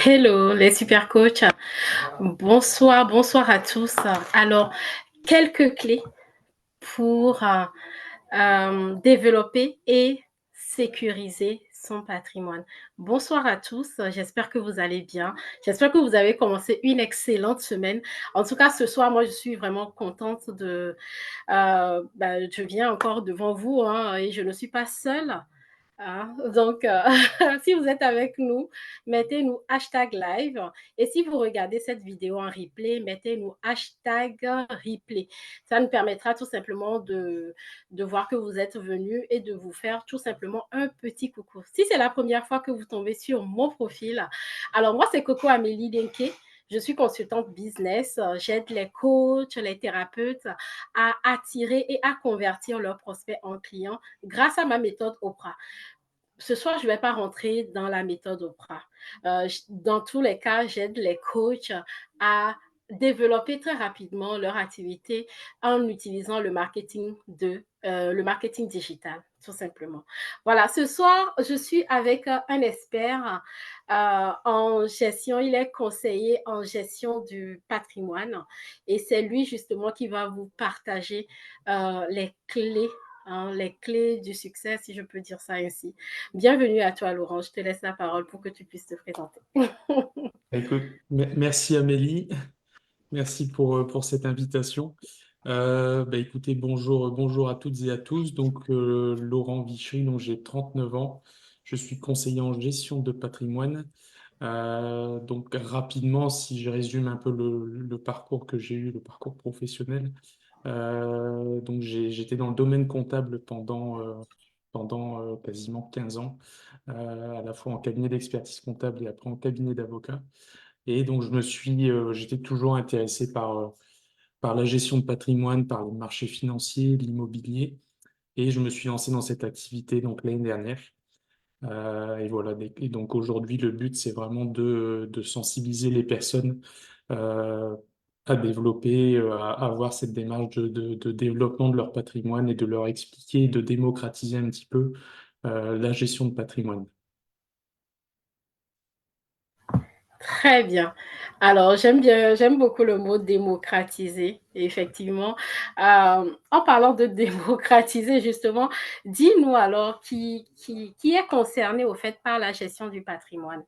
Hello, les super coachs. Bonsoir, bonsoir à tous. Alors, quelques clés pour développer et sécuriser son patrimoine. Bonsoir à tous, j'espère que vous allez bien. J'espère que vous avez commencé une excellente semaine. En tout cas, ce soir, moi, je suis vraiment contente je viens encore devant vous et je ne suis pas seule. Donc, si vous êtes avec nous, mettez-nous hashtag live. Et si vous regardez cette vidéo en replay, mettez-nous hashtag replay. Ça nous permettra tout simplement de voir que vous êtes venu et de vous faire tout simplement un petit coucou. Si c'est la première fois que vous tombez sur mon profil, alors moi, c'est Coco Amélie Denke. Je suis consultante business. J'aide les coachs, les thérapeutes à attirer et à convertir leurs prospects en clients grâce à ma méthode Oprah. Ce soir, je ne vais pas rentrer dans la méthode Oprah. Dans tous les cas, j'aide les coachs à développer très rapidement leur activité en utilisant le marketing digital, tout simplement. Voilà, ce soir, je suis avec un expert en gestion. Il est conseiller en gestion du patrimoine et c'est lui justement qui va vous partager les clés du succès, si je peux dire ça ainsi. Bienvenue à toi, Laurent. Je te laisse la parole pour que tu puisses te présenter. Écoute, merci Amélie, merci pour cette invitation. Écoutez, bonjour à toutes et à tous. Donc, Laurent Vichy, donc j'ai 39 ans, je suis conseiller en gestion de patrimoine. Donc, rapidement, si je résume un peu le parcours que j'ai eu, le parcours professionnel, donc j'étais dans le domaine comptable pendant quasiment 15 ans, à la fois en cabinet d'expertise comptable et après en cabinet d'avocat. Et donc, j'étais toujours intéressé par la gestion de patrimoine, par les marchés financiers, l'immobilier. Et je me suis lancé dans cette activité donc l'année dernière. Et voilà. Et donc aujourd'hui, le but, c'est vraiment de sensibiliser les personnes euh, à développer, à avoir cette démarche de développement de leur patrimoine et de leur expliquer, de démocratiser un petit peu la gestion de patrimoine. Très bien. Alors, j'aime beaucoup le mot démocratiser, effectivement. En parlant de démocratiser, justement, dis-nous alors qui est concerné au fait par la gestion du patrimoine.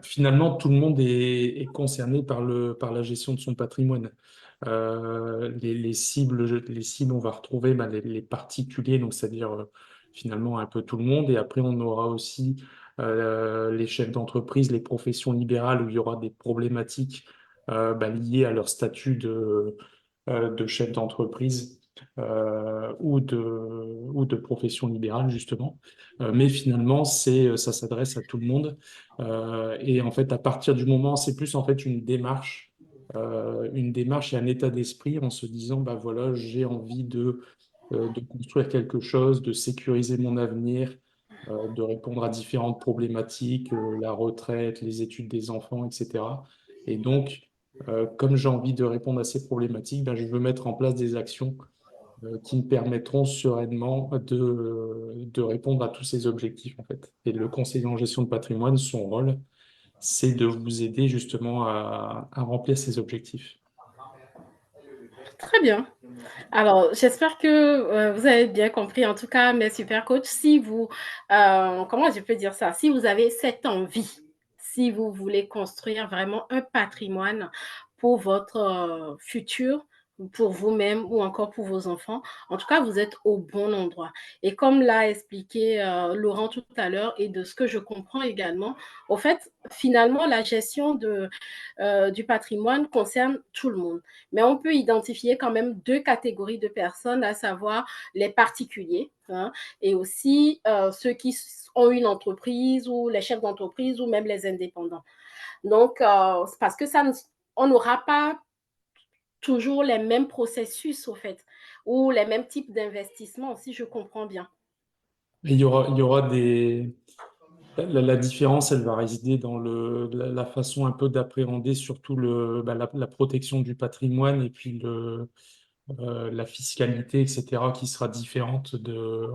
Finalement, tout le monde est concerné par la gestion de son patrimoine. Les cibles, on va retrouver les particuliers, donc c'est-à-dire finalement un peu tout le monde. Et après, on aura aussi les chefs d'entreprise, les professions libérales où il y aura des problématiques liées à leur statut de chef d'entreprise ou de profession libérale, justement. Mais finalement, ça s'adresse à tout le monde. Et en fait, à partir du moment, c'est plus en fait une démarche et un état d'esprit en se disant, bah voilà, j'ai envie de construire quelque chose, de sécuriser mon avenir, de répondre à différentes problématiques, la retraite, les études des enfants, etc. Et donc, comme j'ai envie de répondre à ces problématiques, ben, je veux mettre en place des actions qui me permettront sereinement de répondre à tous ces objectifs, en fait. Et le conseiller en gestion de patrimoine, son rôle, c'est de vous aider justement à remplir ces objectifs. Très bien. Alors, j'espère que vous avez bien compris, en tout cas, mes super coachs, si vous, comment je peux dire ça, si vous avez cette envie, si vous voulez construire vraiment un patrimoine pour votre futur, pour vous-même ou encore pour vos enfants, en tout cas, vous êtes au bon endroit. Et comme l'a expliqué Laurent tout à l'heure et de ce que je comprends également, au fait, finalement, la gestion du patrimoine concerne tout le monde. Mais on peut identifier quand même deux catégories de personnes, à savoir les particuliers et aussi ceux qui ont une entreprise ou les chefs d'entreprise ou même les indépendants. Donc, parce que on n'aura pas toujours les mêmes processus, au fait, ou les mêmes types d'investissements, si je comprends bien. Et il y aura la différence, elle va résider dans la façon un peu d'appréhender surtout la protection du patrimoine et puis la fiscalité, etc., qui sera différente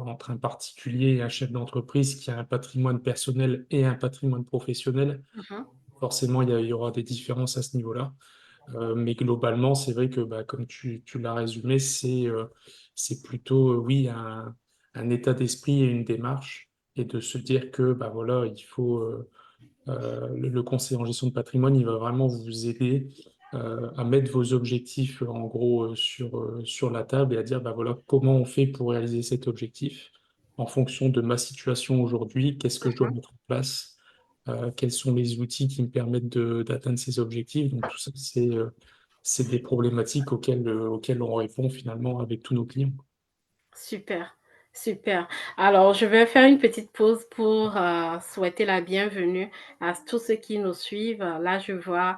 entre un particulier et un chef d'entreprise qui a un patrimoine personnel et un patrimoine professionnel. Mhm. Forcément, il y aura des différences à ce niveau-là. Mais globalement, c'est vrai que, bah, comme tu l'as résumé, c'est plutôt, oui, un état d'esprit et une démarche, et de se dire que, bah, voilà, il faut, le conseiller en gestion de patrimoine, il va vraiment vous aider à mettre vos objectifs, en gros, sur la table, et à dire, bah, voilà, comment on fait pour réaliser cet objectif en fonction de ma situation aujourd'hui, qu'est-ce que je dois mettre en place, quels sont les outils qui me permettent d'atteindre ces objectifs. Donc tout ça, c'est des problématiques auxquelles on répond finalement avec tous nos clients. Super, super. Alors, je vais faire une petite pause pour souhaiter la bienvenue à tous ceux qui nous suivent. Là, je vois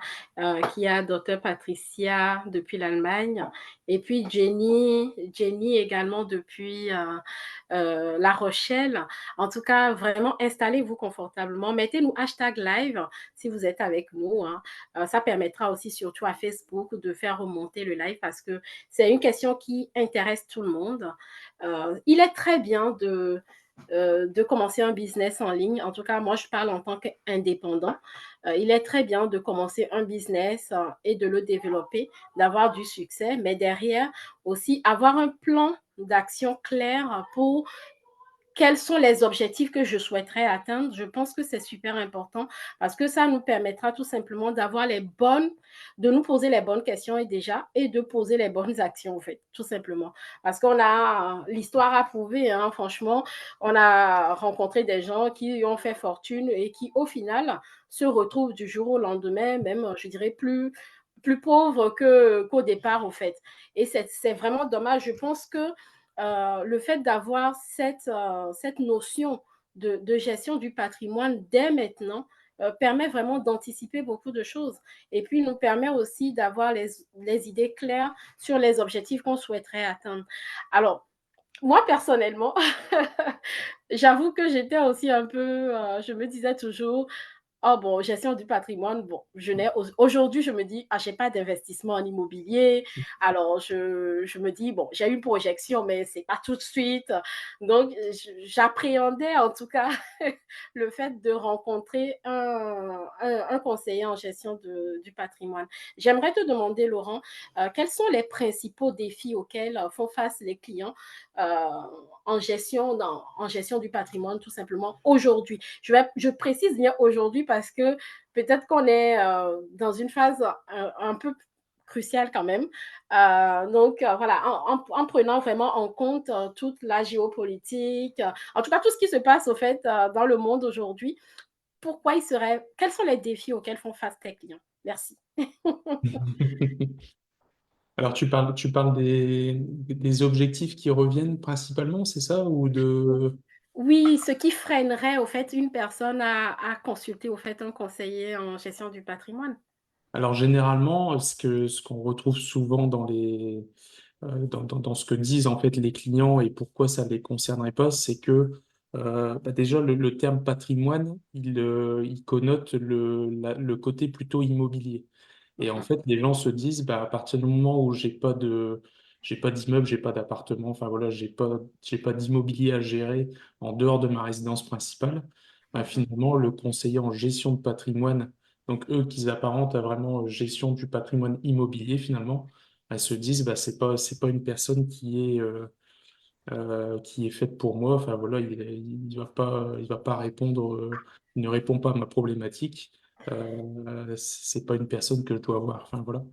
qu'il y a Dr Patricia depuis l'Allemagne et puis Jenny également depuis La Rochelle. En tout cas, vraiment, installez-vous confortablement. Mettez-nous hashtag live si vous êtes avec nous, hein. Ça permettra aussi, surtout à Facebook, de faire remonter le live parce que c'est une question qui intéresse tout le monde. Il est très bien de commencer un business en ligne. En tout cas, moi, je parle en tant qu'indépendant. Il est très bien de commencer un business et de le développer, d'avoir du succès, mais derrière aussi avoir un plan d'action clair pour quels sont les objectifs que je souhaiterais atteindre. Je pense que c'est super important parce que ça nous permettra tout simplement de nous poser les bonnes questions et de poser les bonnes actions, en fait, tout simplement. Parce qu'on a l'histoire à prouver, hein, franchement. On a rencontré des gens qui ont fait fortune et qui, au final, se retrouvent du jour au lendemain, même, je dirais, plus pauvres qu'au départ, au fait. Et c'est vraiment dommage. Je pense que le fait d'avoir cette notion de gestion du patrimoine dès maintenant permet vraiment d'anticiper beaucoup de choses et puis nous permet aussi d'avoir les idées claires sur les objectifs qu'on souhaiterait atteindre. Alors, moi, personnellement, j'avoue que j'étais aussi un peu, je me disais toujours, oh bon, gestion du patrimoine, bon, aujourd'hui, je me dis, ah, j'ai pas d'investissement en immobilier. Alors, je me dis, bon, j'ai une projection, mais c'est pas tout de suite. Donc, j'appréhendais en tout cas le fait de rencontrer un conseiller en gestion du patrimoine. J'aimerais te demander, Laurent, quels sont les principaux défis auxquels font face les clients euh, en gestion du patrimoine, tout simplement, aujourd'hui? Je précise bien aujourd'hui parce que peut-être qu'on est dans une phase un peu cruciale quand même. Voilà, en prenant vraiment en compte toute la géopolitique, en tout cas tout ce qui se passe au fait dans le monde aujourd'hui, quels sont les défis auxquels font face tes clients? Merci. Alors tu parles des objectifs qui reviennent principalement, c'est ça, ou de... Oui, ce qui freinerait au fait une personne à consulter au fait un conseiller en gestion du patrimoine. Alors généralement, ce qu'on retrouve souvent dans ce que disent en fait les clients et pourquoi ça les concernerait pas, c'est que bah, déjà le terme patrimoine, il connote le côté plutôt immobilier. Et en Mhm, fait, les gens se disent, bah, à partir du moment où j'ai pas d'immeuble, j'ai pas d'appartement, enfin voilà, j'ai pas d'immobilier à gérer en dehors de ma résidence principale, bah, mhm. finalement, le conseiller en gestion de patrimoine, donc eux qui s'apparentent à vraiment gestion du patrimoine immobilier finalement, elles se disent, bah, c'est pas une personne qui est faite pour moi. Enfin voilà, il va pas répondre, il ne répond pas à ma problématique. C'est pas une personne que je dois avoir. Enfin voilà.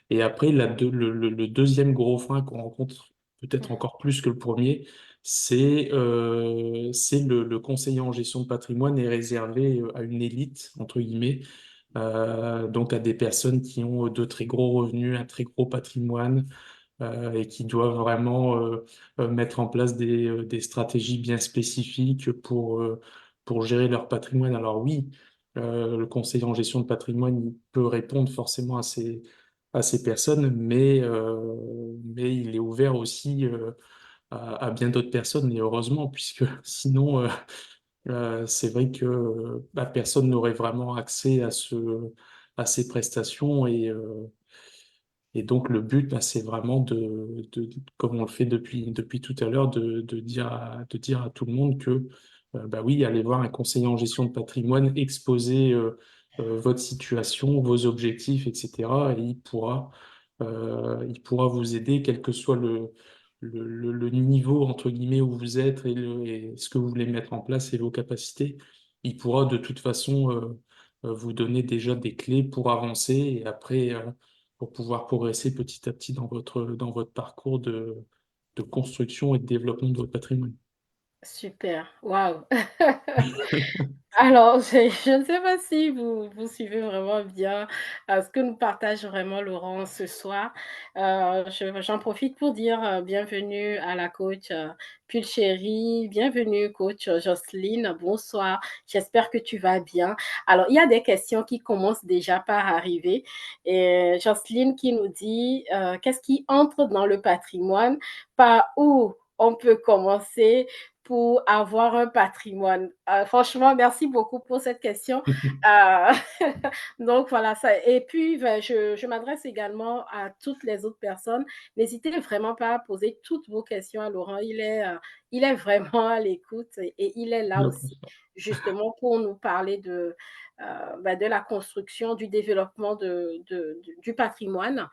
Et après, le deuxième gros frein qu'on rencontre, peut-être encore plus que le premier, c'est le conseiller en gestion de patrimoine est réservé à une élite, entre guillemets, donc à des personnes qui ont de très gros revenus, un très gros patrimoine, et qui doivent vraiment mettre en place des stratégies bien spécifiques pour gérer leur patrimoine. Alors oui, le conseiller en gestion de patrimoine il peut répondre forcément à ces personnes, mais il est ouvert aussi à bien d'autres personnes, et heureusement, puisque sinon, c'est vrai que bah, personne n'aurait vraiment accès à ces prestations, Et donc, le but, bah, c'est vraiment comme on le fait depuis tout à l'heure, de dire à tout le monde que, bah oui, allez voir un conseiller en gestion de patrimoine, exposer votre situation, vos objectifs, etc. Et il pourra vous aider, quel que soit le niveau, entre guillemets, où vous êtes et ce que vous voulez mettre en place et vos capacités. Il pourra de toute façon vous donner déjà des clés pour avancer et après, pour pouvoir progresser petit à petit dans votre parcours de construction et de développement de votre patrimoine. Super, waouh! Alors, je ne sais pas si vous suivez vraiment bien, ce que nous partage vraiment Laurent ce soir. J'en profite pour dire, bienvenue à la coach, Pulchérie, bienvenue coach, Jocelyne, bonsoir, j'espère que tu vas bien. Alors, il y a des questions qui commencent déjà par arriver et Jocelyne qui nous dit, «Qu'est-ce qui entre dans le patrimoine? Par où on peut commencer?» pour avoir un patrimoine? Franchement, merci beaucoup pour cette question. Euh, donc voilà, ça. Et puis, ben, je m'adresse également à toutes les autres personnes. N'hésitez vraiment pas à poser toutes vos questions à Laurent. Il est vraiment à l'écoute et il est là aussi, justement, pour nous parler ben, de la construction, du développement du patrimoine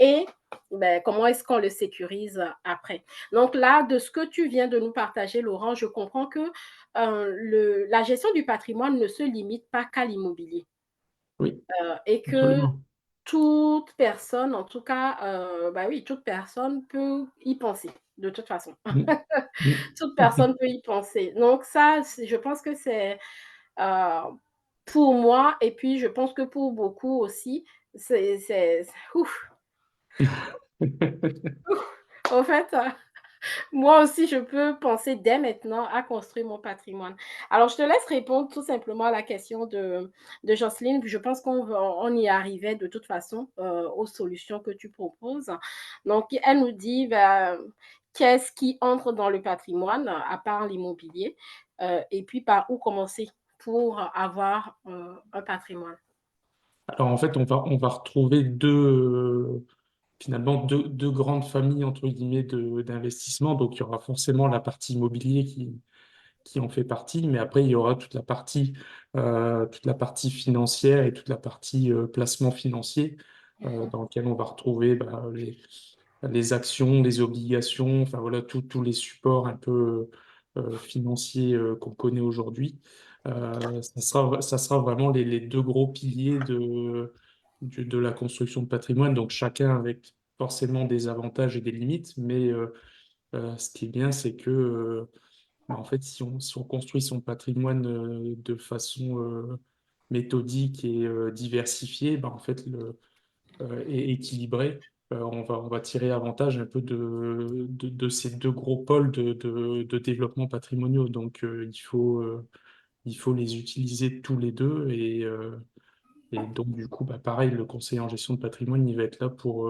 et ben, comment est-ce qu'on le sécurise après. Donc là, de ce que tu viens de nous partager, Laurent, je comprends que la gestion du patrimoine ne se limite pas qu'à l'immobilier Oui, et que absolument. toute personne, en tout cas, bah oui, toute personne peut y penser, de toute façon. Mm, mm. Toute personne peut y penser. Donc ça, je pense que c'est euh, pour moi, et puis je pense que pour beaucoup aussi, ouf, en fait, moi aussi, je peux penser dès maintenant à construire mon patrimoine. Alors, je te laisse répondre tout simplement à la question de Jocelyne. Je pense on y arrivait de toute façon aux solutions que tu proposes. Donc, elle nous dit ben, qu'est-ce qui entre dans le patrimoine, à part l'immobilier, et puis par où commencer pour avoir un patrimoine. Alors en fait, on va retrouver finalement deux grandes familles entre guillemets d'investissement. Donc il y aura forcément la partie immobilier qui en fait partie, mais après il y aura toute la partie financière et toute la partie placement financier dans lequel on va retrouver bah, les actions, les obligations, enfin voilà tous les supports un peu financiers qu'on connaît aujourd'hui. Ça sera vraiment les deux gros piliers de la construction de patrimoine, donc chacun avec forcément des avantages et des limites, mais ce qui est bien, c'est que bah, en fait, si on construit son patrimoine de façon méthodique et diversifiée, bah, en fait, et équilibrée, on va tirer avantage un peu de ces deux gros pôles de développement patrimoniaux. Donc, il faut les utiliser tous les deux. Et donc, du coup, bah, pareil, le conseiller en gestion de patrimoine, il va être là pour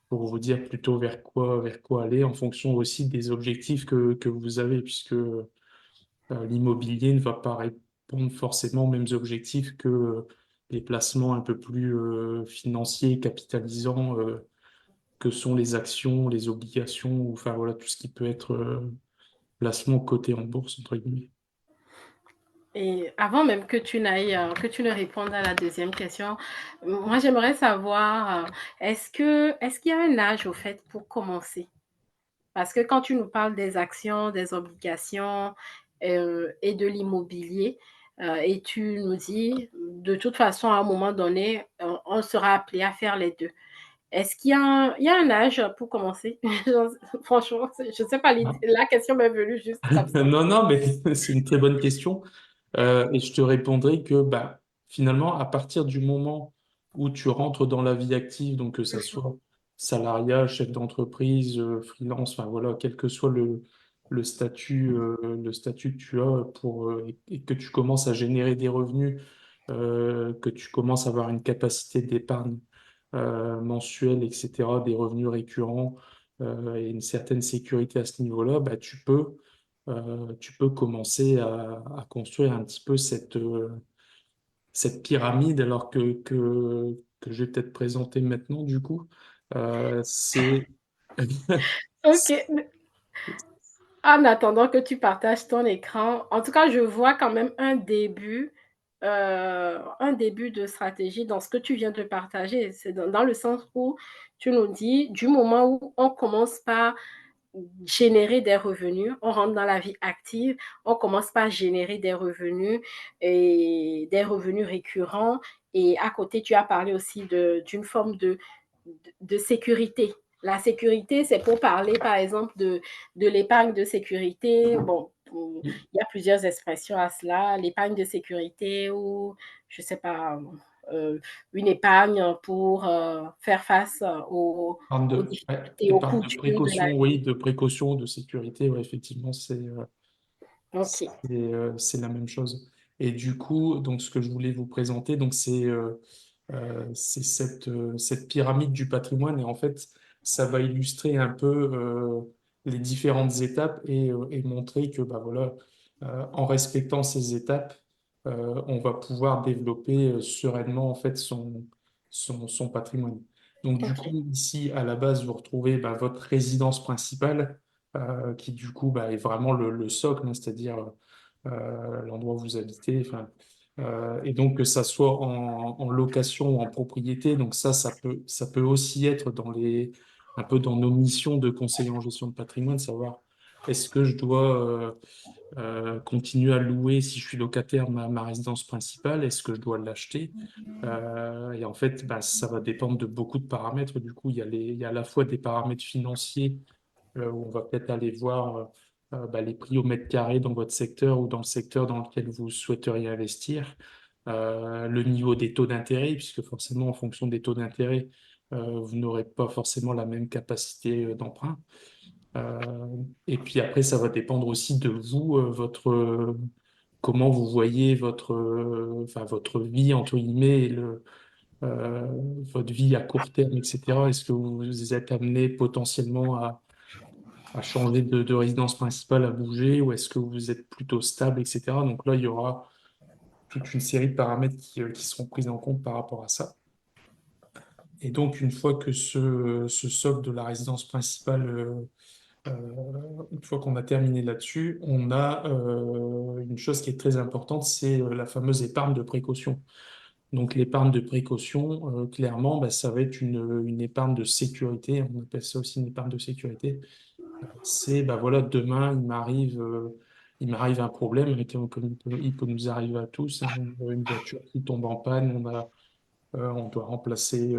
vous dire plutôt vers quoi aller en fonction aussi des objectifs que vous avez, puisque l'immobilier ne va pas répondre forcément aux mêmes objectifs que les placements un peu plus financiers, capitalisants, que sont les actions, les obligations, ou enfin voilà, tout ce qui peut être placement coté en bourse, entre guillemets. Et avant même que que tu ne répondes à la deuxième question, moi j'aimerais savoir, est-ce qu'il y a un âge au fait pour commencer? Parce que quand tu nous parles des actions, des obligations et de l'immobilier, et tu nous dis, de toute façon, à un moment donné, on sera appelé à faire les deux. Est-ce qu'il y a il y a un âge pour commencer? Franchement, je ne sais pas, Ah. la question m'est venue juste comme ça. Non, non, mais c'est une très bonne question. Et je te répondrai que bah, finalement, à partir du moment où tu rentres dans la vie active, donc que ça soit salariat, chef d'entreprise, freelance, enfin voilà, quel que soit le statut que tu as et que tu commences à générer des revenus, que tu commences à avoir une capacité d'épargne mensuelle, etc., des revenus récurrents et une certaine sécurité à ce niveau-là, bah, tu peux commencer à construire un petit peu cette pyramide alors que je vais peut-être présenter maintenant, du coup. C'est OK. En attendant que tu partages ton écran, en tout cas, je vois quand même un début de stratégie dans ce que tu viens de partager. C'est dans le sens où tu nous dis, du moment où on commence par générer des revenus, on rentre dans la vie active, on commence par générer des revenus et des revenus récurrents. Et à côté, tu as parlé aussi d'une forme de sécurité. La sécurité, c'est pour parler, par exemple, de l'épargne de sécurité. Bon, il y a plusieurs expressions à cela. L'épargne de sécurité ou, je ne sais pas, une épargne pour faire face aux ouais, difficultés, aux épargne coûts de durs de la précaution, vie. oui, de précaution, de sécurité, ouais, effectivement, OK. c'est la même chose. Et du coup, donc, ce que je voulais vous présenter, donc, c'est cette pyramide du patrimoine. Et en fait, ça va illustrer un peu les différentes étapes et montrer que bah, voilà, en respectant ces étapes, on va pouvoir développer sereinement en fait son patrimoine. Donc du OK. coup, ici, à la base, vous retrouvez bah, votre résidence principale, qui du coup bah, est vraiment le socle, hein, c'est-à-dire l'endroit où vous habitez. Enfin, et donc que ça soit en location ou en propriété. Donc ça peut aussi être un peu dans nos missions de conseiller en gestion de patrimoine, savoir est-ce que je dois continuer à louer si je suis locataire ma résidence principale, est-ce que je dois l'acheter? Et en fait, bah, ça va dépendre de beaucoup de paramètres. Du coup, il y a à la fois des paramètres financiers où on va peut-être aller voir bah, les prix au mètre carré dans votre secteur ou dans le secteur dans lequel vous souhaiteriez investir, le niveau des taux d'intérêt, puisque forcément, en fonction des taux d'intérêt, vous n'aurez pas forcément la même capacité d'emprunt. Et puis après, ça va dépendre aussi de vous, comment vous voyez enfin, votre vie, entre guillemets, euh, votre vie à court terme, etc. Est-ce que vous êtes amené potentiellement à changer de résidence principale, à bouger, ou est-ce que vous êtes plutôt stable, etc. Donc là, il y aura toute une série de paramètres qui seront pris en compte par rapport à ça. Et donc, une fois que ce socle de la résidence principale, une fois qu'on a terminé là-dessus, on a une chose qui est très importante, c'est la fameuse épargne de précaution. Donc, l'épargne de précaution, clairement, bah, ça va être une épargne de sécurité. On appelle ça aussi une épargne de sécurité. C'est, bah voilà, demain, il m'arrive un problème, comme il peut nous arriver à tous, hein. On a une voiture qui tombe en panne, on doit remplacer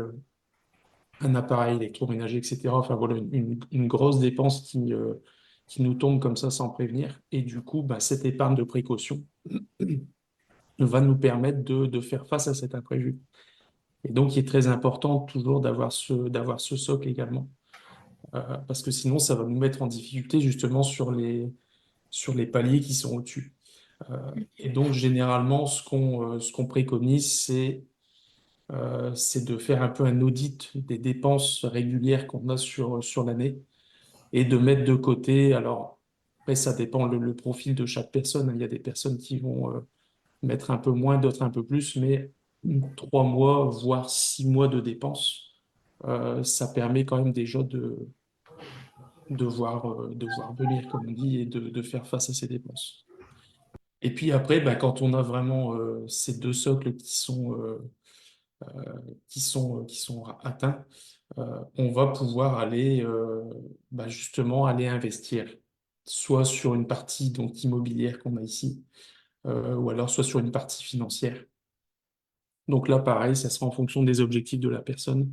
un appareil électroménager, etc. Enfin voilà, une grosse dépense qui nous tombe comme ça sans prévenir. Et du coup, bah, cette épargne de précaution va nous permettre de faire face à cet imprévu. Et donc, il est très important toujours d'avoir ce socle également. Parce que sinon, ça va nous mettre en difficulté justement sur les paliers qui sont au-dessus. Et donc, généralement, ce qu'on préconise, c'est de faire un peu un audit des dépenses régulières qu'on a sur l'année et de mettre de côté. Alors, après, ça dépend le profil de chaque personne, hein. Il y a des personnes qui vont mettre un peu moins, d'autres un peu plus, mais 3 mois, voire 6 mois de dépenses, ça permet quand même déjà de voir venir, comme on dit, et de faire face à ces dépenses. Et puis après, bah, quand on a vraiment ces deux socles qui sont atteints, on va pouvoir aller bah, justement aller investir, soit sur une partie donc immobilière qu'on a ici, ou alors soit sur une partie financière. Donc là, pareil, ça sera en fonction des objectifs de la personne.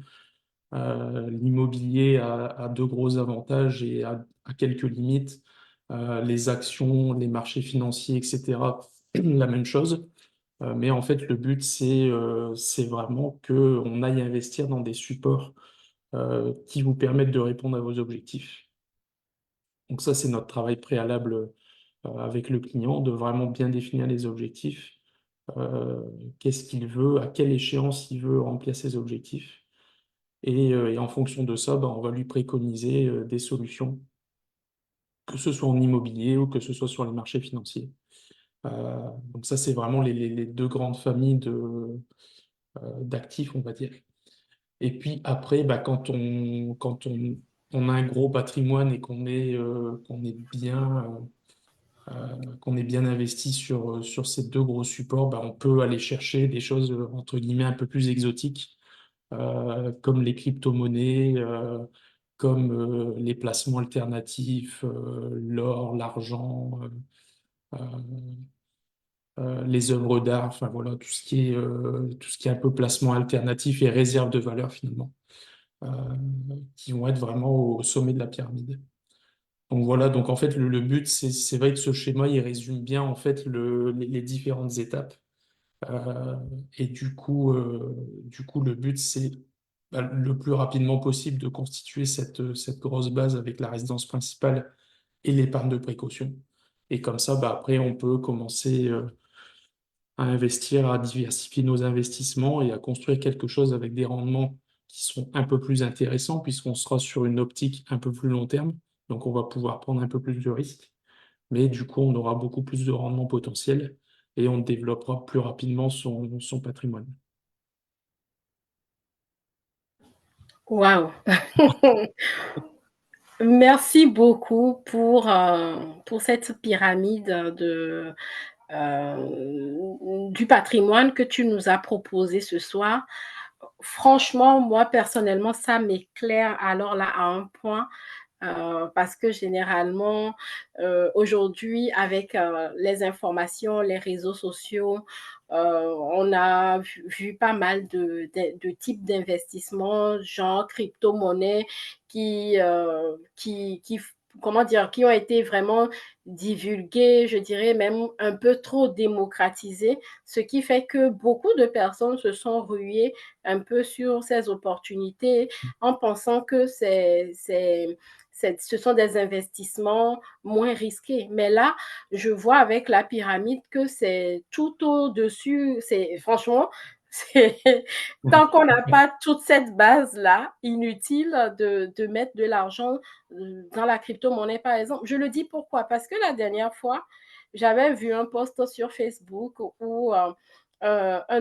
L'immobilier a de gros avantages et a quelques limites. Les actions, les marchés financiers, etc., la même chose. Mais en fait, le but, c'est vraiment qu'on aille investir dans des supports qui vous permettent de répondre à vos objectifs. Donc ça, c'est notre travail préalable avec le client, de vraiment bien définir les objectifs. Euh, Qu'est-ce qu'il veut, à quelle échéance il veut remplir ses objectifs. Et en fonction de ça, ben, on va lui préconiser des solutions, que ce soit en immobilier ou que ce soit sur les marchés financiers. Donc ça, c'est vraiment les deux grandes familles d'actifs, on va dire. Et puis après, bah, on a un gros patrimoine et qu'on est bien investi sur ces deux gros supports, bah, on peut aller chercher des choses, entre guillemets, un peu plus exotiques, comme les crypto-monnaies, comme les placements alternatifs, l'or, l'argent, euh, les œuvres d'art, enfin voilà, tout ce qui est un peu placement alternatif et réserve de valeur finalement, euh, qui vont être vraiment au sommet de la pyramide. Donc voilà, donc en fait le but, c'est vrai que ce schéma, il résume bien en fait les différentes étapes. Euh, et du coup, le but, c'est bah, le plus rapidement possible de constituer cette grosse base avec la résidence principale et l'épargne de précaution. Et comme ça, bah, après, on peut commencer à investir, à diversifier nos investissements et à construire quelque chose avec des rendements qui sont un peu plus intéressants puisqu'on sera sur une optique un peu plus long terme. Donc, on va pouvoir prendre un peu plus de risques, mais du coup, on aura beaucoup plus de rendement potentiel et on développera plus rapidement son patrimoine. Waouh! Merci beaucoup pour cette pyramide du patrimoine que tu nous as proposé ce soir. Franchement, moi, personnellement, ça m'éclaire alors là à un point. Parce que généralement, aujourd'hui, avec les informations, les réseaux sociaux, on a vu pas mal de types d'investissements, genre crypto-monnaie, qui, comment dire, qui ont été vraiment divulgués, je dirais même un peu trop démocratisés, ce qui fait que beaucoup de personnes se sont ruées un peu sur ces opportunités en pensant que ce sont des investissements moins risqués. Mais là, je vois avec la pyramide que c'est tout au-dessus. C'est franchement, c'est, tant qu'on n'a pas toute cette base-là, inutile de mettre de l'argent dans la crypto-monnaie, par exemple. Je le dis pourquoi? Parce que la dernière fois, j'avais vu un post sur Facebook où un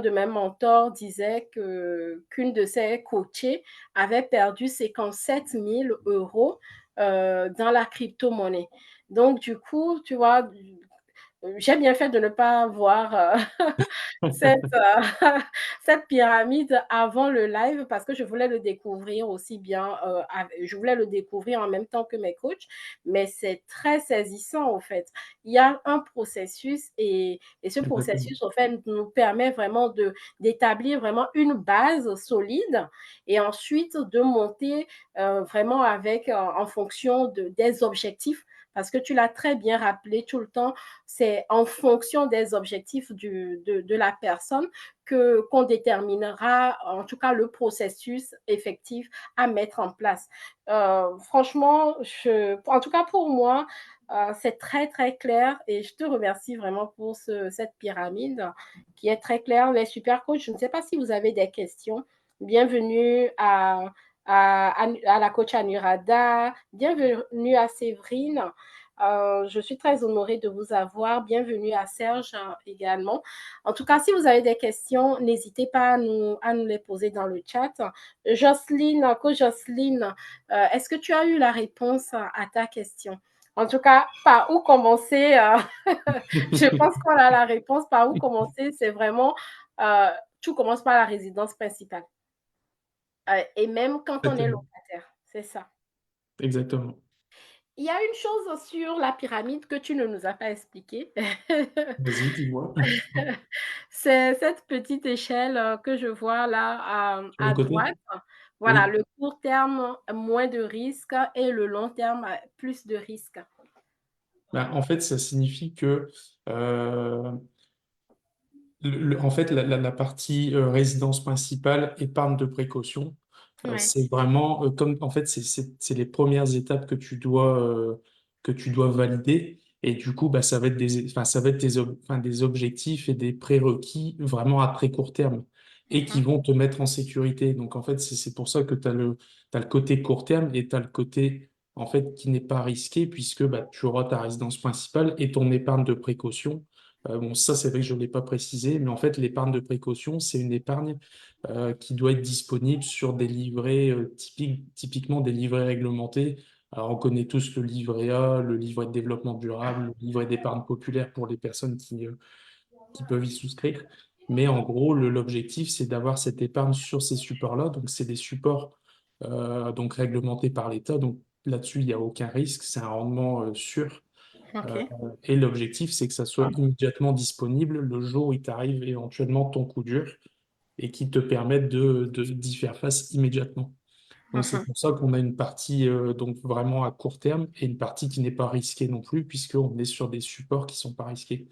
de mes mentors disait qu'une de ses coachées avait perdu 57 000 € dans la crypto-monnaie. Donc, du coup, tu vois, j'ai bien fait de ne pas voir cette, cette pyramide avant le live parce que je voulais le découvrir aussi bien, je voulais le découvrir en même temps que mes coachs, mais c'est très saisissant au fait. Il y a un processus et ce Exactement. processus, au fait, nous permet vraiment d'établir vraiment une base solide et ensuite de monter vraiment avec, en fonction des objectifs parce que tu l'as très bien rappelé tout le temps, c'est en fonction des objectifs de la personne qu'on déterminera, en tout cas, le processus effectif à mettre en place. Franchement, en tout cas pour moi, c'est très, très clair et je te remercie vraiment pour cette pyramide qui est très claire. Les super coachs, je ne sais pas si vous avez des questions. Bienvenue à la coach Anurada, bienvenue à Séverine. Je suis très honorée de vous avoir. Bienvenue à Serge également. En tout cas, si vous avez des questions, n'hésitez pas à nous les poser dans le chat. Jocelyne, coach Jocelyne, est-ce que tu as eu la réponse à ta question? En tout cas, par où commencer? Je pense qu'on a la réponse. Par où commencer? C'est vraiment, euh, tout commence par la résidence principale. Et même quand on est Exactement. locataire, c'est ça. Exactement. Il y a une chose sur la pyramide que tu ne nous as pas expliquée. Vas-y, dis-moi. C'est cette petite échelle que je vois là Sur le à côté? droite. Voilà, Oui. le court terme, moins de risques et le long terme, plus de risques. Bah, en fait, ça signifie que euh, en fait, la partie résidence principale, épargne de précaution, Ouais. c'est vraiment comme en fait, c'est les premières étapes que tu dois valider. Et du coup, bah, ça va être enfin, ça va être enfin, des objectifs et des prérequis vraiment à très court terme et qui Mhm. vont te mettre en sécurité. Donc, en fait, c'est pour ça que t'as le côté court terme et tu as le côté en fait qui n'est pas risqué puisque bah, tu auras ta résidence principale et ton épargne de précaution Bon, ça, c'est vrai que je ne l'ai pas précisé, mais en fait, l'épargne de précaution, c'est une épargne qui doit être disponible sur des livrets typiquement des livrets réglementés. Alors, on connaît tous le livret A, le livret de développement durable, le livret d'épargne populaire pour les personnes qui peuvent y souscrire. Mais en gros, l'objectif, c'est d'avoir cette épargne sur ces supports-là. Donc, c'est des supports donc réglementés par l'État. Donc, là-dessus, il n'y a aucun risque. C'est un rendement sûr. Euh, OK. et l'objectif, c'est que ça soit immédiatement disponible le jour où il t'arrive éventuellement ton coup dur et qui te permette d'y faire face immédiatement. Donc, c'est Mhm. pour ça qu'on a une partie donc vraiment à court terme et une partie qui n'est pas risquée non plus, puisqu'on est sur des supports qui sont pas risqués.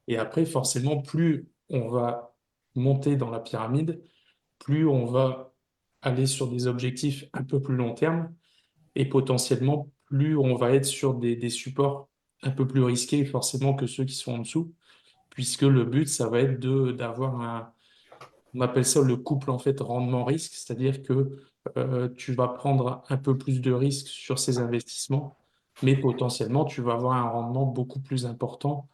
Et après, forcément, plus on va monter dans la pyramide, plus on va aller sur des objectifs un peu plus long terme et potentiellement, plus on va être sur des supports un peu plus risqués forcément que ceux qui sont en dessous, puisque le but, ça va être d'avoir on appelle ça le couple en fait rendement-risque, c'est-à-dire que tu vas prendre un peu plus de risques sur ces investissements, mais potentiellement, tu vas avoir un rendement beaucoup plus important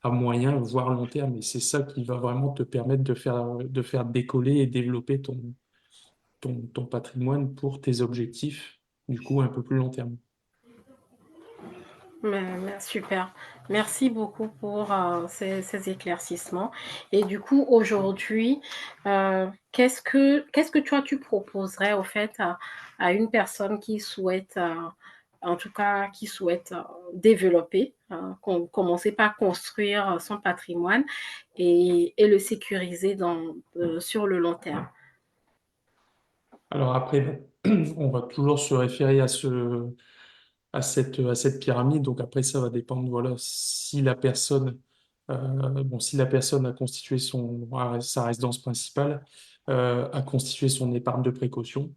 à moyen, voire long terme. Et c'est ça qui va vraiment te permettre de faire décoller et développer ton patrimoine pour tes objectifs, du coup, un peu plus long terme. Super. Merci beaucoup pour ces éclaircissements. Et du coup, aujourd'hui, qu'est-ce que toi, tu proposerais au fait à une personne qui souhaite, en tout cas, qui souhaite développer, commencer par construire son patrimoine et le sécuriser sur le long terme? Alors après, on va toujours se référer à cette pyramide. Donc après, ça va dépendre, voilà, si la personne, bon, si la personne a constitué sa résidence principale, a constitué son épargne de précaution.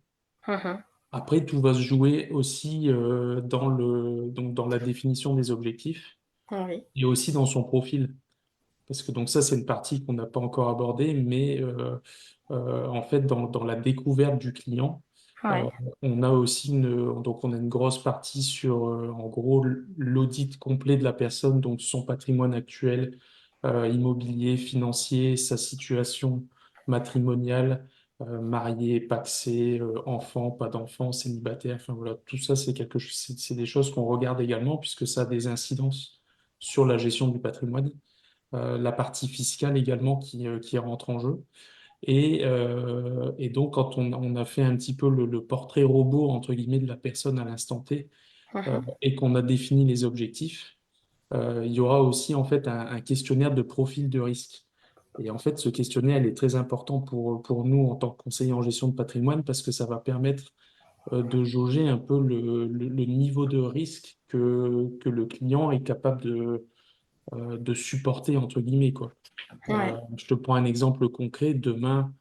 Mhm. Après, tout va se jouer aussi donc dans la définition des objectifs Oui, et aussi dans son profil. Parce que donc ça, c'est une partie qu'on n'a pas encore abordée, mais en fait, dans la découverte du client, oui. on a aussi donc on a une grosse partie sur, en gros, l'audit complet de la personne, donc son patrimoine actuel, immobilier, financier, sa situation matrimoniale, marié, pacsé, enfant, pas d'enfant, célibataire, enfin voilà, tout ça, c'est des choses qu'on regarde également puisque ça a des incidences sur la gestion du patrimoine, la partie fiscale également qui rentre en jeu. Et donc, quand on a fait un petit peu le portrait robot, entre guillemets, de la personne à l'instant T, Mhm. et qu'on a défini les objectifs, il y aura aussi en fait un questionnaire de profil de risque. Et en fait, ce questionnaire, il est très important pour nous en tant que conseiller en gestion de patrimoine parce que ça va permettre de jauger un peu le niveau de risque que le client est capable de supporter, entre guillemets, quoi. Ouais. Je te prends un exemple concret. Demain,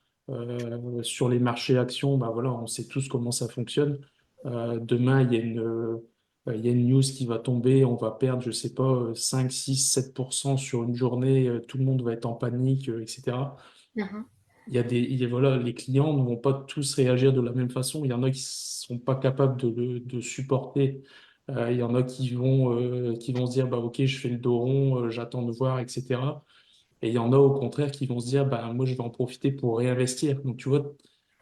sur les marchés actions, bah voilà, on sait tous comment ça fonctionne. Demain, il y a une news qui va tomber, on va perdre, je sais pas, 5, 6, 7% sur une journée, tout le monde va être en panique, etc. Mhm. Voilà, les clients ne vont pas tous réagir de la même façon. Il y en a qui sont pas capables de supporter. Il y en a qui vont se dire, bah, OK, je fais le dos rond, j'attends de voir, etc. Et il y en a au contraire qui vont se dire, bah, moi, je vais en profiter pour réinvestir. Donc, tu vois,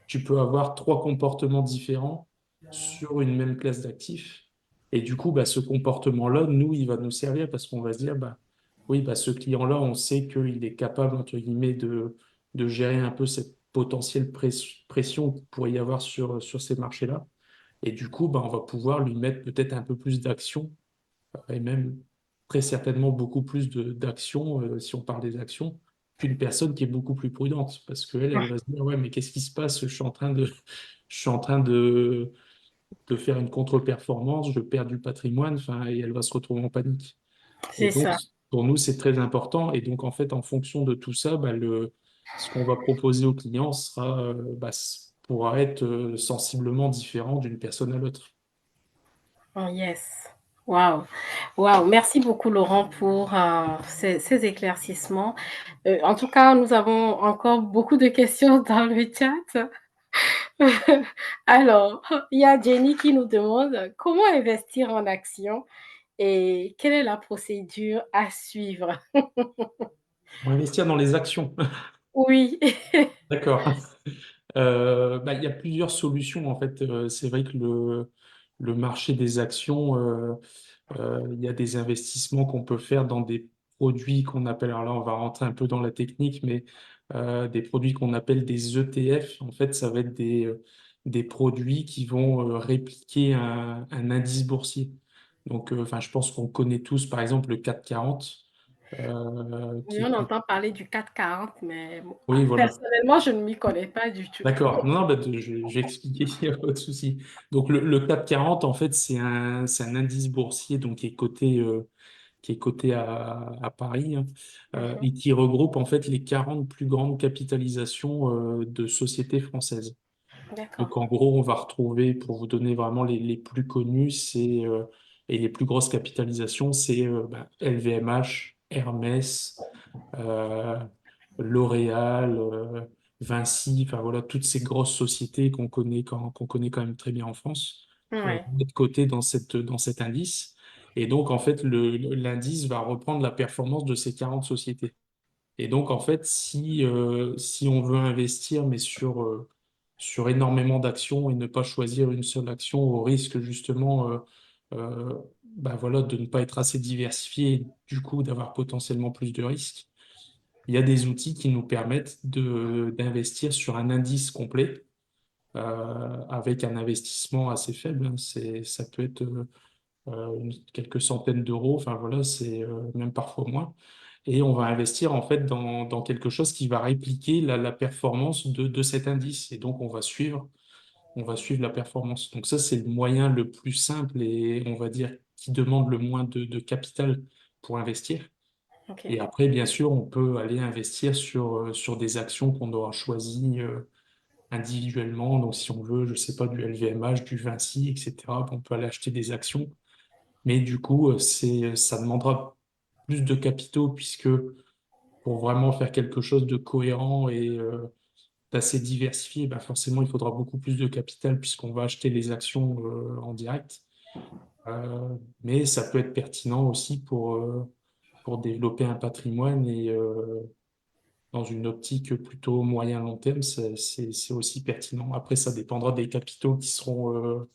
tu peux avoir trois comportements différents sur une même classe d'actifs. Et du coup, bah, ce comportement-là, nous, il va nous servir parce qu'on va se dire, bah, oui, bah, ce client-là, on sait qu'il est capable, entre guillemets, de gérer un peu cette potentielle pression qu'il pourrait y avoir sur ces marchés-là. Et du coup, bah, on va pouvoir lui mettre peut-être un peu plus d'action et même très certainement beaucoup plus d'actions, si on parle des actions, qu'une personne qui est beaucoup plus prudente. Parce qu'elle, elle va se dire, ouais, mais qu'est-ce qui se passe? Je suis en train de faire une contre-performance, je perds du patrimoine, enfin, et elle va se retrouver en panique. Et C'est donc, ça. pour nous, c'est très important. Et donc, en fait, en fonction de tout ça, bah, ce qu'on va proposer au client pourra être sensiblement différent d'une personne à l'autre. Oh, yes. Waouh. Waouh. Merci beaucoup, Laurent, pour ces éclaircissements. En tout cas, nous avons encore beaucoup de questions dans le chat. Alors, il y a Jenny qui nous demande comment investir en action et quelle est la procédure à suivre. Pour investir dans les actions. Oui. D'accord. Bah, il y a plusieurs solutions en fait. C'est vrai que le marché des actions, il y a des investissements qu'on peut faire dans des produits qu'on appelle, alors là on va rentrer un peu dans la technique, mais des produits qu'on appelle des ETF. En fait, ça va être des produits qui vont répliquer un indice boursier. Donc, enfin, je pense qu'on connaît tous par exemple le CAC 40, Oui, qui est... on entend parler du 440, mais bon, Oui, voilà. personnellement, je ne m'y connais pas du tout. D'accord. Non, non, bah, je vais expliquer, il n'y a pas de souci. Donc, le CAC 40, en fait, c'est un indice boursier donc, qui est coté à Paris, hein, Mhm. et qui regroupe, en fait, les 40 plus grandes capitalisations de sociétés françaises. D'accord. Donc, en gros, on va retrouver, pour vous donner vraiment les plus connus, et les plus grosses capitalisations, c'est LVMH, Hermès, euh, L'Oréal, Vinci, enfin voilà, toutes ces grosses sociétés qu'on connaît quand même très bien en France, Ouais. vont être cotées dans cet indice. Et donc, en fait, l'indice va reprendre la performance de ces 40 sociétés. Et donc, en fait, si on veut investir, mais sur énormément d'actions et ne pas choisir une seule action au risque justement voilà, de ne pas être assez diversifié et du coup d'avoir potentiellement plus de risques, il y a des outils qui nous permettent d'investir sur un indice complet avec un investissement assez faible, hein. Ça peut être quelques centaines d'euros, enfin voilà, c'est même parfois moins. Et on va investir en fait dans quelque chose qui va répliquer la performance de cet indice. Et donc on va suivre la performance. Donc ça, c'est le moyen le plus simple et on va dire qui demande le moins de capital pour investir. Ok. Et après, bien sûr, on peut aller investir sur des actions qu'on aura choisies individuellement. Donc, si on veut, je sais pas, du LVMH, du Vinci, etc., on peut aller acheter des actions. Mais du coup, ça demandera plus de capitaux puisque pour vraiment faire quelque chose de cohérent et d'assez diversifié, bah forcément, il faudra beaucoup plus de capital puisqu'on va acheter les actions en direct. Mais ça peut être pertinent aussi pour développer un patrimoine et dans une optique plutôt moyen-long terme, c'est aussi pertinent. Après, ça dépendra des capitaux qui seront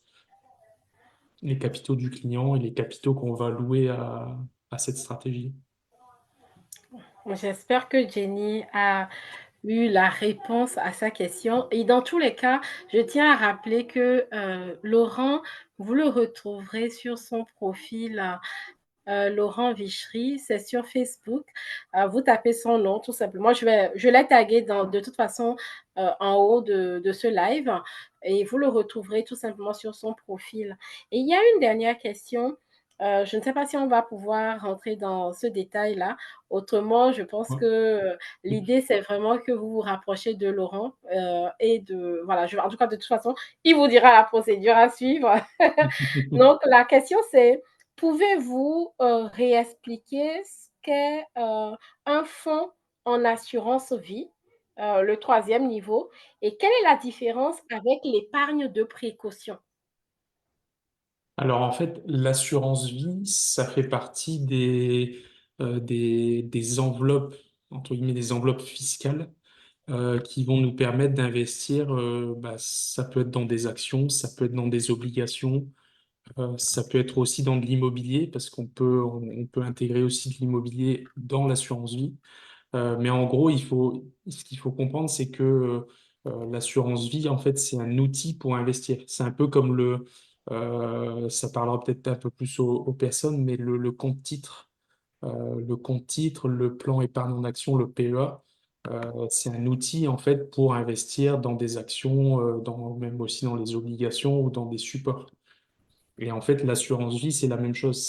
les capitaux du client et les capitaux qu'on va louer à cette stratégie. J'espère que Jenny a eu la réponse à sa question. Et dans tous les cas, je tiens à rappeler que Laurent, vous le retrouverez sur son profil Laurent Vichery, c'est sur Facebook. Vous tapez son nom tout simplement. Je l'ai tagué de toute façon en haut de ce live et vous le retrouverez tout simplement sur son profil. Et il y a une dernière question. Je ne sais pas si on va pouvoir rentrer dans ce détail-là. Autrement, je pense Ouais. que l'idée, c'est vraiment que vous vous rapprochiez de Laurent et de... Voilà, en tout cas, de toute façon, il vous dira la procédure à suivre. Donc, la question, c'est pouvez-vous réexpliquer ce qu'est un fonds en assurance vie, le troisième niveau, et quelle est la différence avec l'épargne de précaution? Alors en fait, l'assurance vie, ça fait partie des enveloppes, entre guillemets, des enveloppes fiscales qui vont nous permettre d'investir. Ça peut être dans des actions, ça peut être dans des obligations, ça peut être aussi dans de l'immobilier, parce qu'on peut intégrer aussi de l'immobilier dans l'assurance vie. Mais en gros, ce qu'il faut comprendre, c'est que l'assurance vie, en fait, c'est un outil pour investir. C'est un peu comme ça parlera peut-être un peu plus aux personnes, mais le compte titre. Le compte titre, le plan épargne en action, le PEA, c'est un outil en fait pour investir dans des actions, même aussi dans les obligations ou dans des supports. Et en fait, l'assurance vie, c'est la même chose.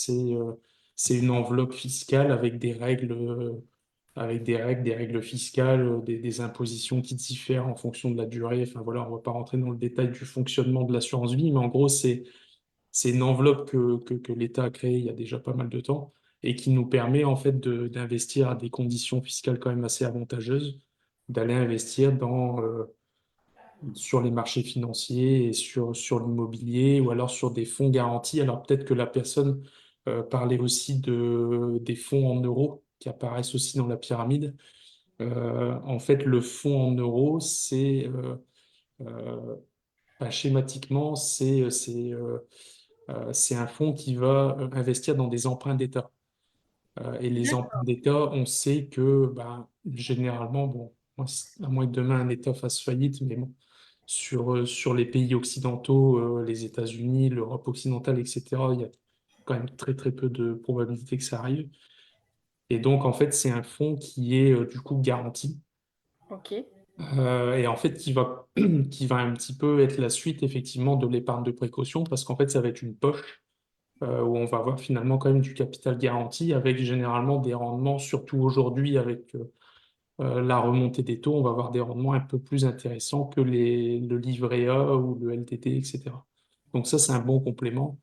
C'est une enveloppe fiscale avec des règles fiscales, des impositions qui diffèrent en fonction de la durée. Enfin voilà, on ne va pas rentrer dans le détail du fonctionnement de l'assurance vie, mais en gros, c'est une enveloppe que l'État a créée il y a déjà pas mal de temps et qui nous permet en fait d'investir à des conditions fiscales quand même assez avantageuses, d'aller investir sur les marchés financiers et sur l'immobilier ou alors sur des fonds garantis. Alors peut-être que la personne parlait aussi des fonds en euros. qui apparaissent aussi dans la pyramide. En fait, le fonds en euros, euh, schématiquement, c'est un fonds qui va investir dans des emprunts d'État. Et les emprunts D'accord. d'État, on sait que ben, généralement, bon, à moins que demain un État fasse faillite, mais bon, sur les pays occidentaux, les États-Unis, l'Europe occidentale, etc., il y a quand même très très peu de probabilité que ça arrive. Et donc, en fait, c'est un fonds qui est du coup garanti. OK. Et en fait, qui va un petit peu être la suite, effectivement, de l'épargne de précaution, parce qu'en fait, ça va être une poche où on va avoir finalement quand même du capital garanti, avec généralement des rendements, surtout aujourd'hui avec la remontée des taux, on va avoir des rendements un peu plus intéressants que le livret A ou le LTT, etc. Donc ça, c'est un bon complément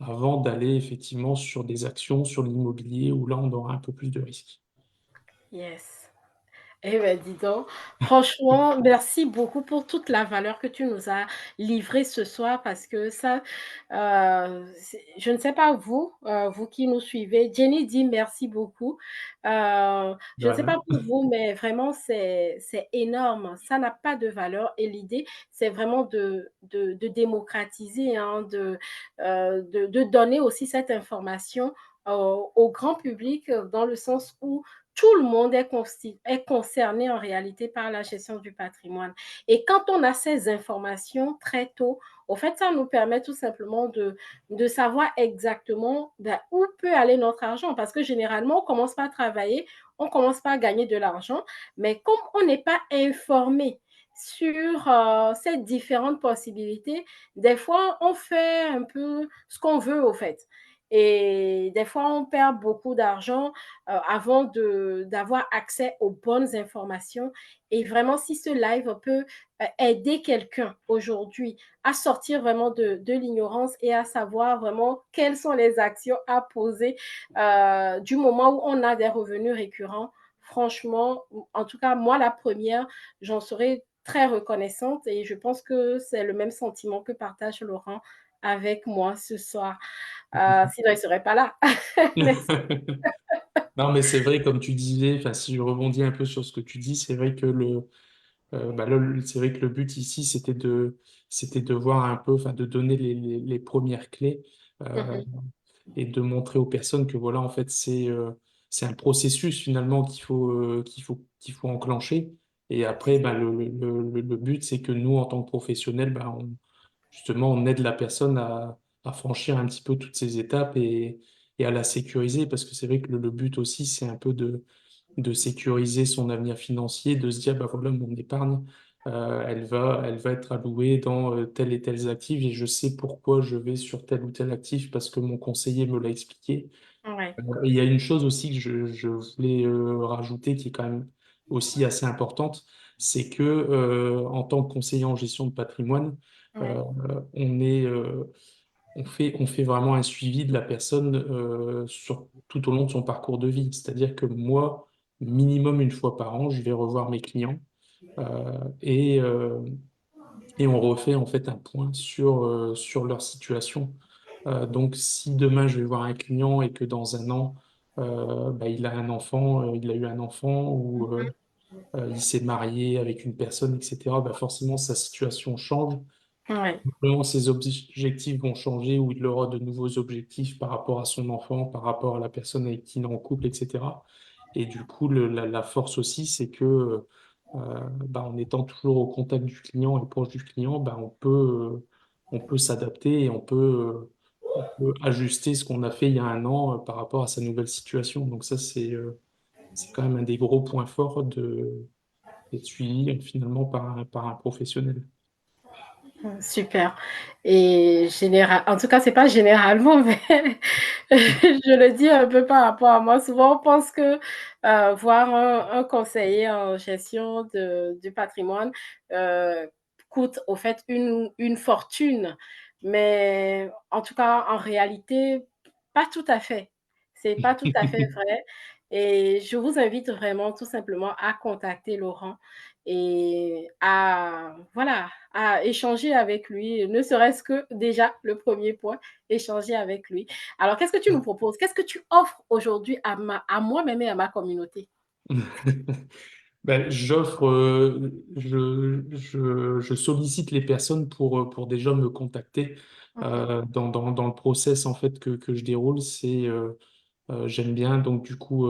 avant d'aller effectivement sur des actions, sur l'immobilier, où là, on aura un peu plus de risques. Yes. Eh bien, dis donc, franchement, merci beaucoup pour toute la valeur que tu nous as livrée ce soir parce que ça, je ne sais pas vous, vous qui nous suivez, Jenny dit merci beaucoup. De Je ne sais pas rien. pour vous, mais vraiment, c'est énorme. Ça n'a pas de valeur et l'idée, c'est vraiment de démocratiser, hein, de donner aussi cette information au grand public dans le sens où tout le monde est concerné en réalité par la gestion du patrimoine. Et quand on a ces informations très tôt, au fait, ça nous permet tout simplement de savoir exactement où peut aller notre argent. Parce que généralement, on commence pas à travailler, on commence pas à gagner de l'argent, mais comme on n'est pas informé sur ces différentes possibilités, des fois, on fait un peu ce qu'on veut, au fait. Et des fois, on perd beaucoup d'argent avant d'avoir accès aux bonnes informations. Et vraiment, si ce live peut aider quelqu'un aujourd'hui à sortir vraiment de l'ignorance et à savoir vraiment quelles sont les actions à poser du moment où on a des revenus récurrents, franchement, en tout cas, moi, la première, j'en serais très reconnaissante et je pense que c'est le même sentiment que partage Laurent avec moi ce soir. Sinon, il ne serait pas là. Non, mais c'est vrai, comme tu disais, enfin, si je rebondis un peu sur ce que tu dis, c'est vrai que bah là, c'est vrai que le but ici, c'était de voir un peu, enfin, de donner les premières clés euh, Mhm. et de montrer aux personnes que voilà, en fait, c'est un processus finalement qu'il faut enclencher. Et après, bah, le but, c'est que nous, en tant que professionnels, bah, justement, on aide la personne à franchir un petit peu toutes ces étapes et à la sécuriser, parce que c'est vrai que le but aussi, c'est un peu de sécuriser son avenir financier, de se dire, bah voilà, mon épargne, elle va être allouée dans tel et tel actif et je sais pourquoi je vais sur tel ou tel actif parce que mon conseiller me l'a expliqué. Ouais, Et il y a une chose aussi que je voulais rajouter qui est quand même aussi assez importante, c'est que en tant que conseiller en gestion de patrimoine, ouais. euh, on est, on fait vraiment un suivi de la personne tout au long de son parcours de vie. C'est-à-dire que moi, minimum une fois par an, je vais revoir mes clients euh, et, euh, et on refait en fait un point sur leur situation. Donc, si demain je vais voir un client et que dans un an, bah, il a un enfant, il a eu un enfant ou il s'est marié avec une personne, etc., bah, forcément sa situation change. Ouais. Vraiment, ses objectifs vont changer ou il aura de nouveaux objectifs par rapport à son enfant, par rapport à la personne avec qui il est en couple, etc. Et du coup, la force aussi, c'est que bah, en étant toujours au contact du client et proche du client, bah, on peut s'adapter et on peut ajuster ce qu'on a fait il y a un an par rapport à sa nouvelle situation. Donc ça, c'est quand même un des gros points forts d'être suivi finalement par un professionnel. Super. Et en tout cas, c'est pas généralement, mais je le dis un peu par rapport à moi. Souvent, on pense que voir un conseiller en gestion du patrimoine euh, coûte au fait une fortune. Mais en tout cas, en réalité, pas tout à fait. C'est pas tout à fait vrai et je vous invite vraiment tout simplement à contacter Laurent et à voilà, à échanger avec lui, ne serait-ce que déjà le premier point, échanger avec lui. Alors qu'est-ce que tu nous proposes? Qu'est-ce que tu offres aujourd'hui à moi-même et à ma communauté? Ben, je sollicite les personnes pour déjà me contacter Mmh. dans le process en fait que je déroule. J'aime bien donc du coup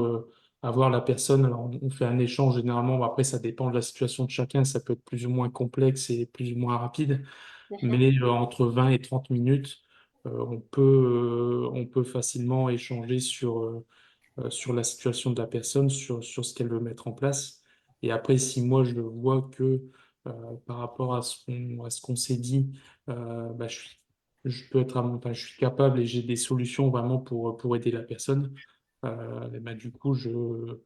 avoir la personne. Alors on fait un échange généralement. Bon, après, ça dépend de la situation de chacun. Ça peut être plus ou moins complexe et plus ou moins rapide, Mmh. mais entre 20 et 30 minutes, on peut facilement échanger sur la situation de la personne, sur ce qu'elle veut mettre en place. Et après, si moi je vois que par rapport à ce qu'on s'est dit, bah, je peux être, enfin, je suis capable et j'ai des solutions vraiment pour aider la personne, et bah, du coup, je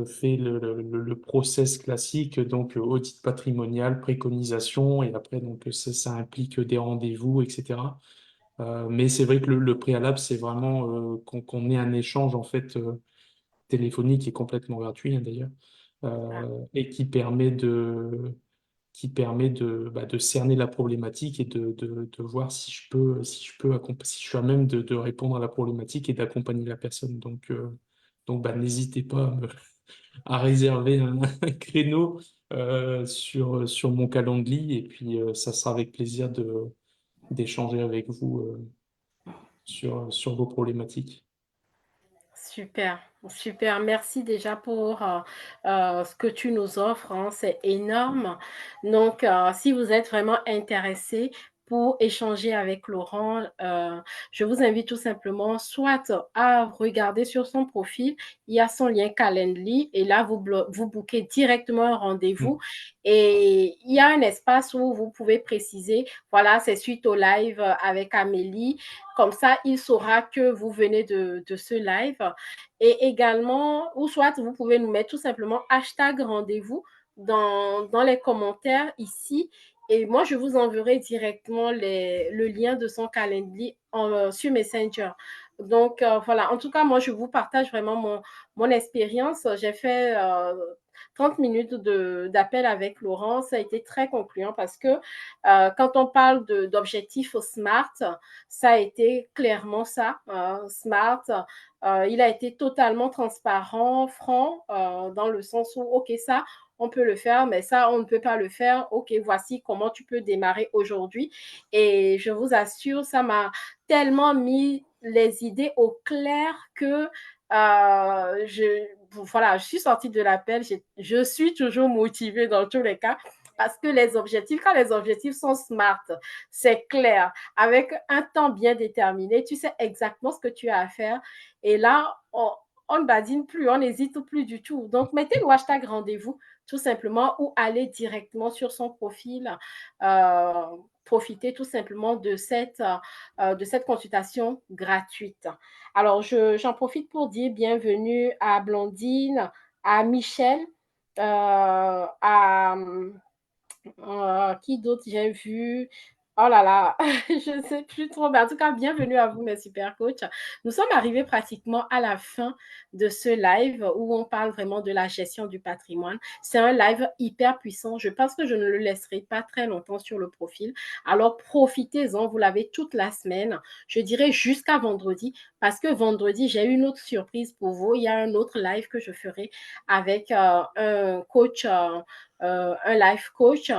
fais le process classique, donc audit patrimonial, préconisation, et après, donc, ça implique des rendez-vous, etc. Mais c'est vrai que le préalable, c'est vraiment qu'on ait un échange en fait téléphonique qui est complètement gratuit hein, d'ailleurs, et qui permet de cerner la problématique et de voir si je suis à même de répondre à la problématique et d'accompagner la personne. Donc bah, n'hésitez pas à réserver un créneau sur mon calendrier et puis ça sera avec plaisir d'échanger avec vous sur vos problématiques. Super, super. Merci déjà pour ce que tu nous offres, hein, c'est énorme. Donc, si vous êtes vraiment intéressé pour échanger avec Laurent, je vous invite tout simplement soit à regarder sur son profil, il y a son lien Calendly et là, vous bookez directement un rendez-vous Mm. et il y a un espace où vous pouvez préciser, voilà, c'est suite au live avec Amélie. Comme ça, il saura que vous venez de ce live. Et également, ou soit vous pouvez nous mettre tout simplement hashtag rendez-vous dans les commentaires ici. Et moi, je vous enverrai directement le lien de son calendrier sur Messenger. Donc, voilà. En tout cas, moi, je vous partage vraiment mon expérience. J'ai fait 30 minutes d'appel avec Laurent. Ça a été très concluant parce que quand on parle d'objectifs SMART, ça a été clairement ça. SMART, il a été totalement transparent, franc, dans le sens où, OK, ça, on peut le faire, mais ça, on ne peut pas le faire. OK, voici comment tu peux démarrer aujourd'hui. Et je vous assure, ça m'a tellement mis les idées au clair que voilà, je suis sortie de l'appel. Je suis toujours motivée dans tous les cas parce que quand les objectifs sont smart, c'est clair, avec un temps bien déterminé, tu sais exactement ce que tu as à faire. Et là, on ne badine plus, on n'hésite plus du tout. Donc, mettez le hashtag rendez-vous tout simplement ou allez directement sur son profil. Euh, Profitez tout simplement de cette consultation gratuite. Alors, j'en profite pour dire bienvenue à Blondine, à Michel, à qui d'autre j'ai vu? Oh là là, je ne sais plus trop. Mais en tout cas, bienvenue à vous, mes super coachs. Nous sommes arrivés pratiquement à la fin de ce live où on parle vraiment de la gestion du patrimoine. C'est un live hyper puissant. Je pense que je ne le laisserai pas très longtemps sur le profil. Alors, profitez-en. Vous l'avez toute la semaine. Je dirais jusqu'à vendredi parce que vendredi, j'ai une autre surprise pour vous. Il y a un autre live que je ferai avec un coach un life coach,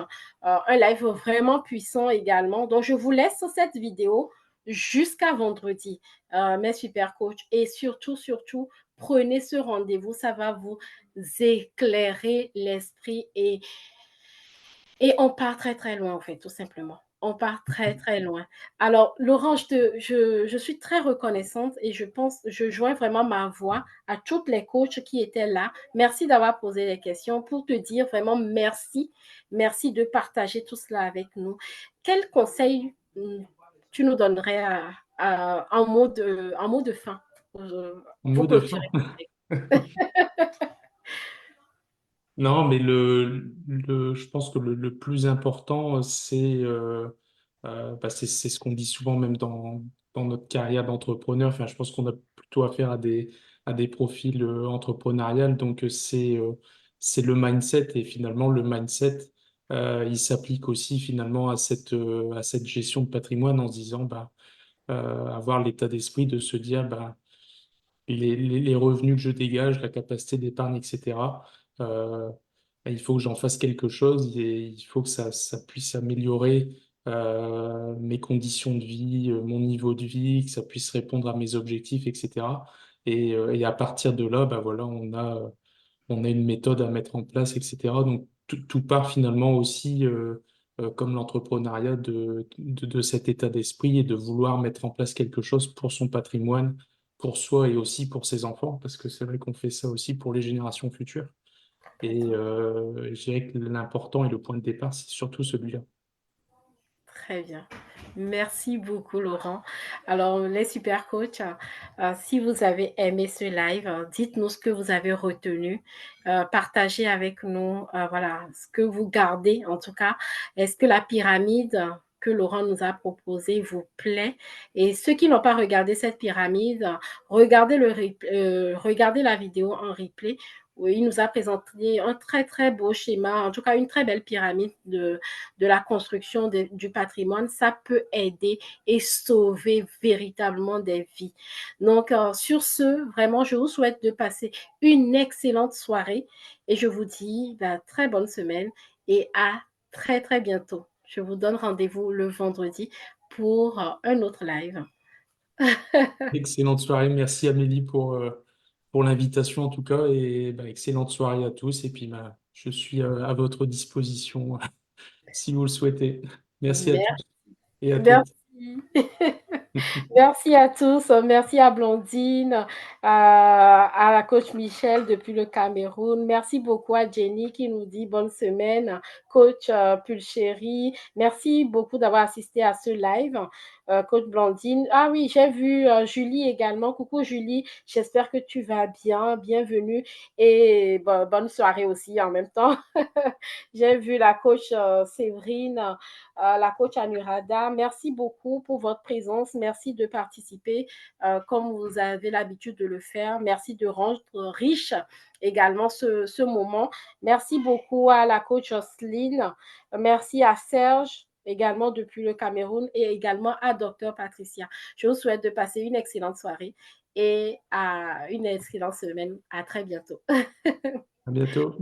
un live vraiment puissant également. Donc, je vous laisse cette vidéo jusqu'à vendredi, mes super coachs. Et surtout, surtout, prenez ce rendez-vous. Ça va vous éclairer l'esprit et on part très, très loin, en fait, tout simplement. On part très, très loin. Alors, Laurent, je suis très reconnaissante et je joins vraiment ma voix à toutes les coachs qui étaient là. Merci d'avoir posé les questions pour te dire vraiment merci. Merci de partager tout cela avec nous. Quel conseil tu nous donnerais en mot de fin Mot pour de clôturer? fin. Non, mais je pense que le plus important, bah, c'est ce qu'on dit souvent même dans notre carrière d'entrepreneur. Enfin, je pense qu'on a plutôt affaire à des profils entrepreneuriales. Donc, c'est le mindset. Et finalement, le mindset, il s'applique aussi finalement à cette gestion de patrimoine en se disant, bah, avoir l'état d'esprit de se dire, bah, les revenus que je dégage, la capacité d'épargne, etc., euh, il faut que j'en fasse quelque chose et il faut que ça puisse améliorer mes conditions de vie, mon niveau de vie, que ça puisse répondre à mes objectifs, etc. Et à partir de là, bah voilà, on a une méthode à mettre en place, etc. Donc tout part finalement aussi, comme l'entrepreneuriat, de cet état d'esprit et de vouloir mettre en place quelque chose pour son patrimoine, pour soi et aussi pour ses enfants, parce que c'est vrai qu'on fait ça aussi pour les générations futures. Et je dirais que l'important et le point de départ, c'est surtout celui-là. Très bien. Merci beaucoup, Laurent. Alors, les super coachs, si vous avez aimé ce live, dites-nous ce que vous avez retenu. Partagez avec nous, voilà, ce que vous gardez. En tout cas, est-ce que la pyramide que Laurent nous a proposée vous plaît? Et ceux qui n'ont pas regardé cette pyramide, regardez la vidéo en replay où il nous a présenté un très, très beau schéma, en tout cas une très belle pyramide de la construction du patrimoine, ça peut aider et sauver véritablement des vies. Donc, sur ce, vraiment, je vous souhaite de passer une excellente soirée et je vous dis très bonne semaine et à très, très bientôt. Je vous donne rendez-vous le vendredi pour un autre live. Excellente soirée. Merci Amélie pour l'invitation en tout cas. Et bah, excellente soirée à tous. Et puis bah, je suis à votre disposition si vous le souhaitez. Merci à tous et à toutes. Merci. Merci à tous. Merci à Blondine, à la coach Michel depuis le Cameroun. Merci beaucoup à Jenny qui nous dit bonne semaine. Coach Pulchéry, merci beaucoup d'avoir assisté à ce live. Coach Blondine. Ah oui, j'ai vu Julie également. Coucou Julie, j'espère que tu vas bien. Bienvenue et bonne soirée aussi en même temps. J'ai vu la coach Séverine, la coach Anurada. Merci beaucoup pour votre présence. Merci de participer comme vous avez l'habitude de le faire. Merci de rendre riche également ce moment. Merci beaucoup à la coach Jocelyne. Merci à Serge également depuis le Cameroun et également à Dr Patricia. Je vous souhaite de passer une excellente soirée et une excellente semaine. À très bientôt. À bientôt.